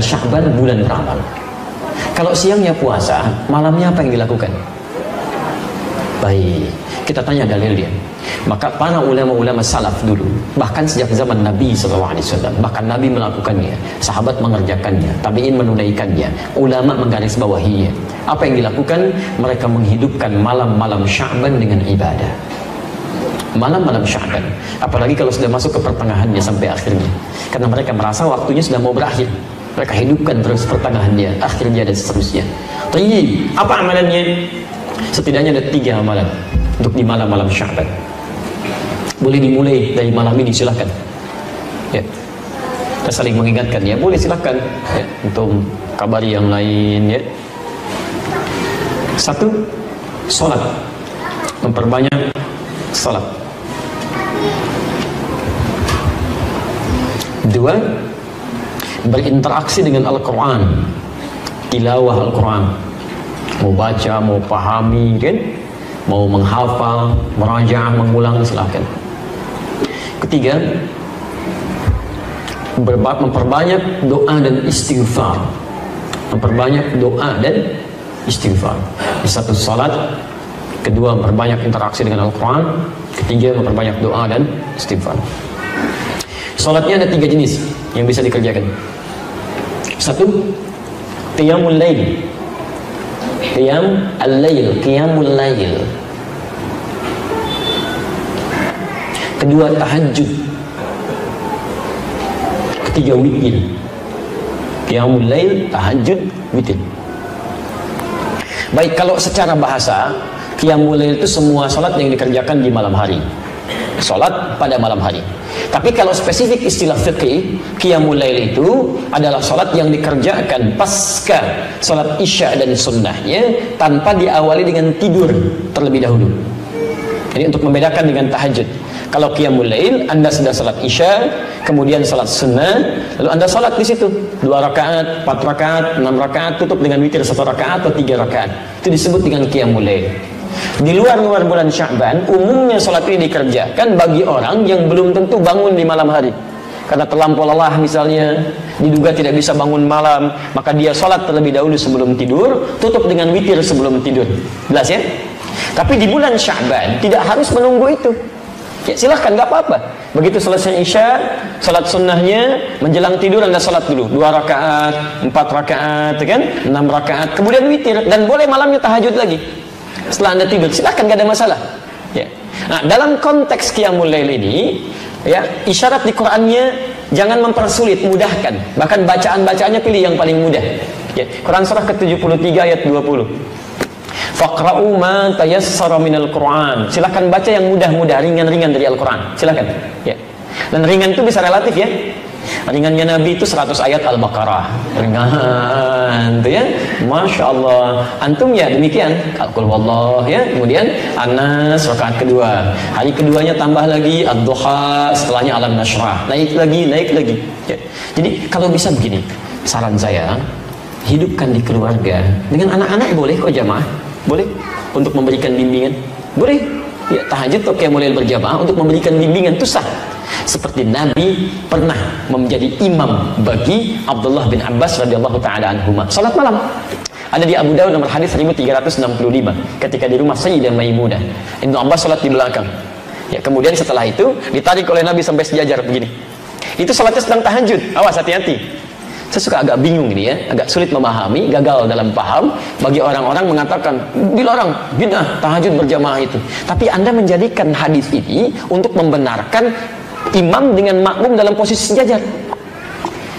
Sya'ban bulan beramal. Kalau siangnya puasa, malamnya apa yang dilakukan? Baik, kita tanya dalilnya. Maka para ulama-ulama salaf dulu, bahkan sejak zaman Nabi SAW, bahkan Nabi melakukannya, sahabat mengerjakannya, tabi'in menunaikannya, ulama menggarisbawahinya. Apa yang dilakukan? Mereka menghidupkan malam-malam Sya'ban dengan ibadah. Malam-malam Sya'ban, apalagi kalau sudah masuk ke pertengahannya sampai akhirnya, karena mereka merasa waktunya sudah mau berakhir, mereka hidupkan terus pertengahannya, akhirnya dan seterusnya. Tapi apa amalannya? Setidaknya ada 3 amalan untuk di malam-malam Sya'ban. Boleh dimulai dari malam ini, silahkan ya. Kita saling mengingatkan ya, boleh silahkan ya, untuk kabari yang lain ya. 1, sholat, memperbanyak sholat. 2, berinteraksi dengan Al-Quran, tilawah Al-Quran, mau baca, mau pahami kan, mau menghafal, merajaah, mengulang, silahkan. 3, memperbanyak doa dan istighfar, memperbanyak doa dan istighfar. 1, salat. 2, memperbanyak interaksi dengan Al-Quran. 3, memperbanyak doa dan istighfar. Salatnya ada 3 jenis yang bisa dikerjakan. 1, qiyamul lail, qiyam al-lail, qiyamul lail. 2, tahajud. 3, witir. Qiyamul lail, tahajud, witir. Baik, kalau secara bahasa, qiyamul lail itu semua salat yang dikerjakan di malam hari, salat pada malam hari. Tapi kalau spesifik istilah fiqih, qiyamul lail itu adalah salat yang dikerjakan pasca salat isya dan sunnahnya, tanpa diawali dengan tidur terlebih dahulu. Jadi untuk membedakan dengan tahajud, kalau qiyamul lail, Anda sudah salat isya, kemudian salat sunnah, lalu Anda salat di situ 2 rakaat, 4 rakaat, 6 rakaat, tutup dengan witir 1 rakaat atau 3 rakaat. Itu disebut dengan qiyamul lail. Di luar bulan Sya'ban, umumnya salat ini dikerjakan bagi orang yang belum tentu bangun di malam hari, karena terlampau lelah misalnya, diduga tidak bisa bangun malam, maka dia salat terlebih dahulu sebelum tidur, tutup dengan witir sebelum tidur. Jelas ya? Tapi di bulan Sya'ban tidak harus menunggu itu ya, silahkan, nggak apa-apa. Begitu selesai isya, salat sunnahnya, menjelang tidur Anda salat dulu 2 rakaat, 4 rakaat kan, 6 rakaat, kemudian witir, dan boleh malamnya tahajud lagi setelah Anda tidur, silahkan, gak ada masalah ya. Nah, dalam konteks qiyamul lail ini ya, isyarat di Qur'annya jangan mempersulit, mudahkan. Bahkan bacaan-bacaannya pilih yang paling mudah ya. Quran surah ke-73 ayat 20, faqra'u ma tayassara minal Qur'an. Silahkan baca yang mudah-mudah, ringan-ringan dari Al-Quran, silahkan ya. Dan ringan itu bisa relatif ya. Ringannya Nabi itu 100 ayat Al-Baqarah, ringan itu ya, Masya Allah. Antum ya demikian, Qul Huwallah ya, kemudian Anas rakaat kedua, hari keduanya tambah lagi Ad-Duha, setelahnya Alam Nashrah, naik lagi ya. Jadi kalau bisa begini, saran saya, hidupkan di keluarga dengan anak-anak, boleh kok jamaah, boleh untuk memberikan bimbingan, boleh ya, tahajud atau qiyamul lail berjamaah untuk memberikan bimbingan itu sah. Seperti Nabi pernah menjadi imam bagi Abdullah bin Abbas radhiyallahu taala anhuma salat malam. Ada di Abu Dawud nomor hadis 1365, ketika di rumah Sayyidah Maimunah, Ibnu Abbas salat di belakang ya, kemudian setelah itu ditarik oleh Nabi sampai sejajar begini. Itu salatnya sedang tahajud, awas hati-hati. Saya suka agak bingung ini ya, agak sulit memahami, gagal dalam paham. Bagi orang-orang mengatakan dilarang, bid'ah tahajud berjamaah itu. Tapi Anda menjadikan hadis ini untuk membenarkan imam dengan makmum dalam posisi sejajar.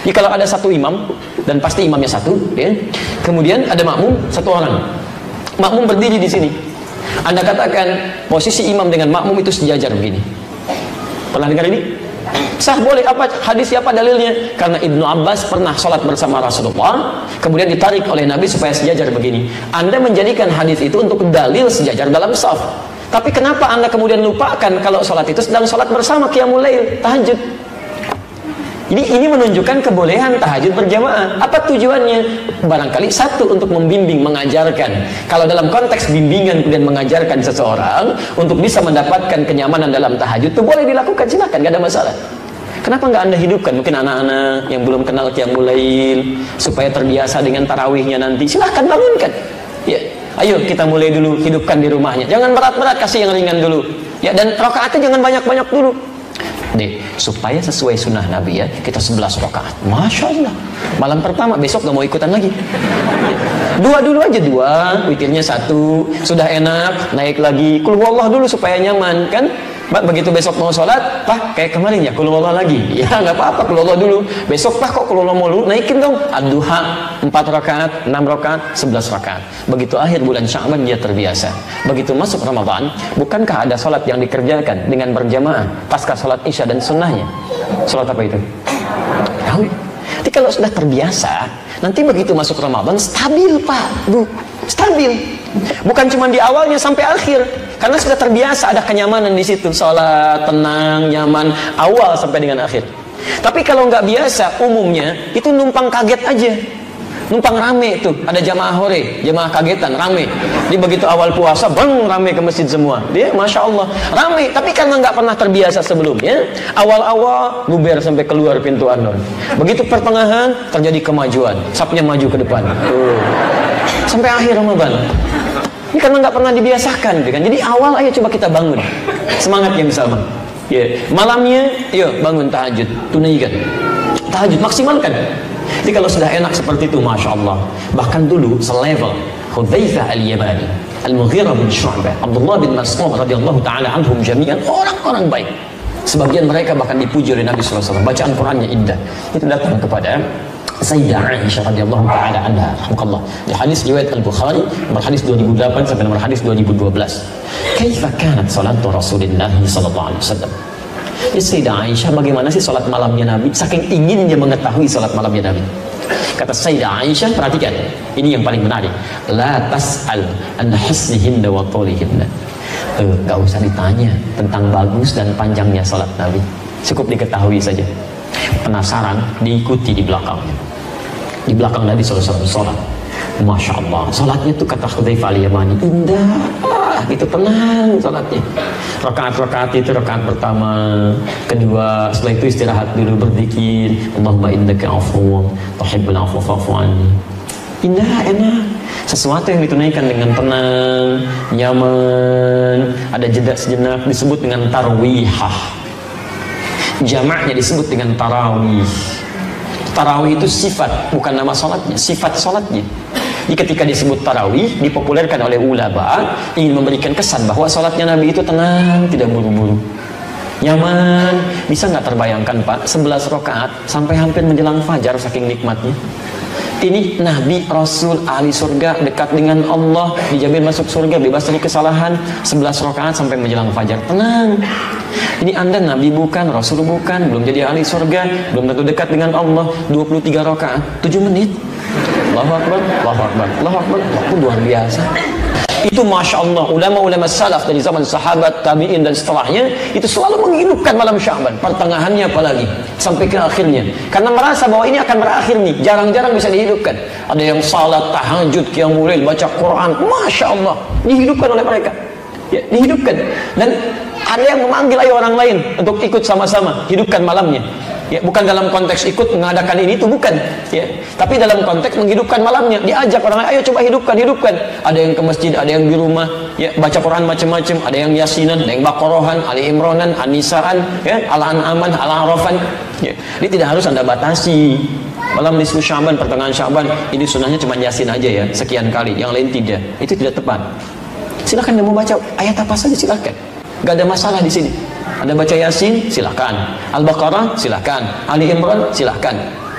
Jadi kalau ada satu imam, dan pasti imamnya satu ya, kemudian ada makmum 1 orang, makmum berdiri di sini, Anda katakan posisi imam dengan makmum itu sejajar begini. Pernah dengar ini? Sah, boleh. Apa hadis, siapa dalilnya? Karena Ibnu Abbas pernah sholat bersama Rasulullah, kemudian ditarik oleh Nabi supaya sejajar begini. Anda menjadikan hadis itu untuk dalil sejajar dalam shaf. Tapi kenapa Anda kemudian lupakan kalau sholat itu sedang sholat bersama qiyamul lail, tahajud? Jadi ini menunjukkan kebolehan tahajud berjamaah. Apa tujuannya? Barangkali 1, untuk membimbing, mengajarkan. Kalau dalam konteks bimbingan kemudian mengajarkan seseorang untuk bisa mendapatkan kenyamanan dalam tahajud, itu boleh dilakukan, silakan, gak ada masalah. Kenapa nggak Anda hidupkan? Mungkin anak-anak yang belum kenal qiyamul lail, supaya terbiasa dengan tarawihnya nanti, silahkan bangunkan. Ya, ayo kita mulai dulu, hidupkan di rumahnya. Jangan berat-berat, kasih yang ringan dulu. Ya, dan rakaatnya jangan banyak-banyak dulu. Deh, supaya sesuai sunnah Nabi ya, kita 11 rakaat. Masya Allah. Malam pertama, besok gak mau ikutan lagi. Dua dulu aja, dua, witirnya 1, sudah enak, naik lagi. Qul huwallah dulu supaya nyaman, kan? Begitu besok mau sholat, Pak, kayak kemarin ya, Qul huwallah lagi. Ya nggak apa-apa, Qul huwallah dulu. Besok Pak kok Qul huwallah mulu, naikin dong. Ad-duha 4 rakaat, 6 rakaat, 11 rakaat. Begitu akhir bulan Sya'ban dia terbiasa. Begitu masuk Ramadan, bukankah ada sholat yang dikerjakan dengan berjamaah pasca sholat Isya dan sunnahnya? Sholat apa itu? Tahu? Jadi kalau sudah terbiasa, nanti begitu masuk Ramadan stabil Pak, Bu, stabil. Bukan cuma di awalnya sampai akhir, karena sudah terbiasa, ada kenyamanan di situ, sholat tenang, nyaman, awal sampai dengan akhir. Tapi kalau nggak biasa, umumnya itu numpang kaget aja, numpang rame tuh, ada jamaah hore, jamaah kagetan, rame. Dia begitu awal puasa, bang, rame ke masjid semua. Dia, masya Allah, rame. Tapi karena nggak pernah terbiasa sebelumnya, awal-awal guber sampai keluar pintu An-Nur. Begitu pertengahan terjadi kemajuan, sapnya maju ke depan. Sampai akhir Ramadan. Ini karena nggak pernah dibiasakan, kan? Jadi awal ayo coba kita bangun semangat yang sama. Ya, malamnya, yuk bangun tahajud, tunaikan tahajud, maksimalkan. Jadi kalau sudah enak seperti itu, masya Allah. Bahkan dulu selevel Hudzaifah al-Yamani, Al-Mughirah bin Syu'bah, Abdullah bin Mas'ud radhiyallahu taala anhum jami'an, orang-orang baik. Sebagian mereka bahkan dipuji oleh Nabi sallallahu alaihi wasallam. Bacaan Qur'annya indah. Itu datang kepada Sayyidah Aisyah radhiyallahu taala anha, rahimahullah. Di hadis riwayat Al-Bukhari, nomor hadis 2008 sampai nomor hadis 2012. Kaifa kanat salatu Rasulillah sallallahu alaihi wasallam? Ya Sayyidah Aisyah, bagaimana sih salat malamnya Nabi? Saking inginnya mengetahui salat malamnya Nabi. Kata Sayyidah Aisyah, perhatikan, ini yang paling menarik. La tas'al an husnihinna wa tulihinna. Gak usah ditanya tentang bagus dan panjangnya salat Nabi. Cukup diketahui saja. Penasaran, diikuti di belakangnya. Di belakang Nabi SAW sholat. Masya Allah, sholatnya tuh kata Hudzaifah al-Yamani, indah, gitu, tenang sholatnya. Rakaat-rakaat itu, rakaat pertama, kedua, setelah itu istirahat dulu, berzikir, Allahumma innaka afuwwun tuhibbul afwa fa'fu anni. Indah, enak. Sesuatu yang ditunaikan dengan tenang, nyaman, ada jeda sejenak, disebut dengan tarwihah. Jamaknya disebut dengan tarawih. Tarawih itu sifat, bukan nama sholatnya, sifat sholatnya. Jadi ketika disebut tarawih, dipopulerkan oleh ulama, ingin memberikan kesan bahwa sholatnya Nabi itu tenang, tidak buru-buru, nyaman. Bisa nggak terbayangkan Pak, 11 rakaat sampai hampir menjelang fajar, saking nikmatnya. Ini Nabi, Rasul, ahli surga, dekat dengan Allah, dijamin masuk surga, bebas dari kesalahan, 11 rakaat sampai menjelang fajar, tenang. Ini Anda Nabi bukan, Rasul bukan, belum jadi ahli surga, belum tentu dekat dengan Allah, 23 rakaat, 7 menit. Allahu Akbar, Allahu Akbar, Allahu Akbar, itu luar biasa. Itu Masya Allah, ulama-ulama salaf dari zaman sahabat, tabi'in dan setelahnya, itu selalu menghidupkan malam Sya'ban, pertengahannya apalagi, sampai ke akhirnya. Karena merasa bahwa ini akan berakhir nih, jarang-jarang bisa dihidupkan. Ada yang salat, tahajud, qiyamul lail, baca Quran, Masya Allah, dihidupkan oleh mereka. Ya, dihidupkan. Dan ada yang memanggil ayo orang lain untuk ikut sama-sama, hidupkan malamnya. Ya, bukan dalam konteks ikut mengadakan ini itu, bukan. Ya, tapi dalam konteks menghidupkan malamnya, diajak orang lain, ayo coba hidupkan, hidupkan. Ada yang ke masjid, ada yang di rumah, ya, baca Quran macam-macam, ada yang Yasinan, ada yang Baqarahan, Ali Imranan, An-Nisaan, ya, Al-An'aman, Al-Arafan. Ya, ini tidak harus Anda batasi. Malam nisfu Sya'ban, pertengahan Sya'ban, ini sunnahnya cuma Yasin aja ya, sekian kali, yang lain tidak. Itu tidak tepat. Silakan yang mau baca ayat apa saja silakan. Gak ada masalah di sini. Anda baca Yasin, silakan. Al-Baqarah, silakan. Ali Imran, silakan.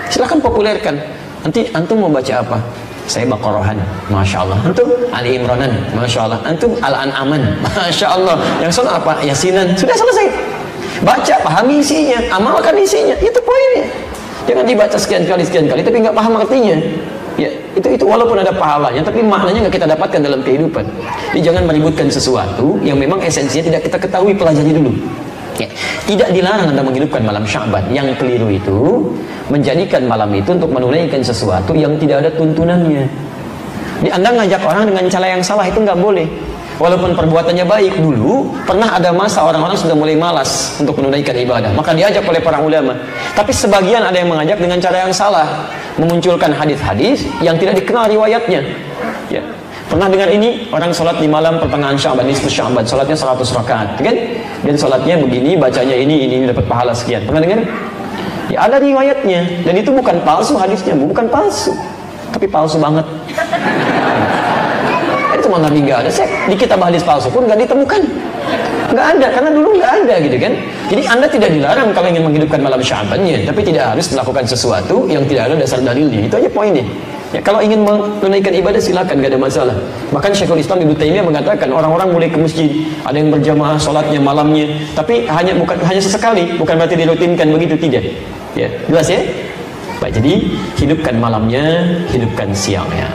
Silakan populerkan. Nanti antum mau baca apa? Saya Baqarahan, Masya Allah. Antum Ali Imranan, Masya Allah. Antum Al-An'aman, Masya Allah. Yang sana apa? Yasinan. Sudah selesai. Baca, pahami isinya, amalkan isinya. Itu poinnya. Jangan dibaca sekian kali, tapi nggak paham artinya. Ya, itu walaupun ada pahalanya, tapi maknanya nggak kita dapatkan dalam kehidupan. Jadi jangan meributkan sesuatu yang memang esensinya tidak kita ketahui, pelajari dulu. Ya, tidak dilarang Anda menghidupkan malam Sya'ban. Yang keliru itu menjadikan malam itu untuk menunaikan sesuatu yang tidak ada tuntunannya. Jadi Anda ngajak orang dengan cara yang salah, itu nggak boleh. walaupun perbuatannya baik. Dulu pernah ada masa orang-orang sudah mulai malas untuk menunaikan ibadah, maka diajak oleh para ulama. Tapi sebagian ada yang mengajak dengan cara yang salah, memunculkan hadis-hadis yang tidak dikenal riwayatnya. Ya. Pernah dengar ini? Orang sholat di malam pertengahan Sya'ban, nisfu Sya'ban, sholatnya 100 rakaat, kan? Dan sholatnya begini, bacanya ini dapat pahala sekian. Pernah dengar? Ya, ada riwayatnya, dan itu bukan palsu hadisnya, bukan palsu, tapi palsu banget. Itu mana Nabi nggak ada. Di kitab hadis palsu pun nggak ditemukan, nggak ada, karena dulu nggak ada, gitu kan? Jadi Anda tidak dilarang kalau ingin menghidupkan malam Sya'bannya, tapi tidak harus melakukan sesuatu yang tidak ada dasar dalilnya. Itu aja poinnya. Ya, kalau ingin menunaikan ibadah silakan, gak ada masalah. Bahkan Syekhul Islam Ibnu Taimiyah mengatakan orang-orang mulai ke masjid, ada yang berjamaah sholatnya malamnya, tapi bukan hanya sesekali, bukan berarti dirutinkan begitu, tidak. Ya, jelas ya. Baik, jadi hidupkan malamnya, hidupkan siangnya.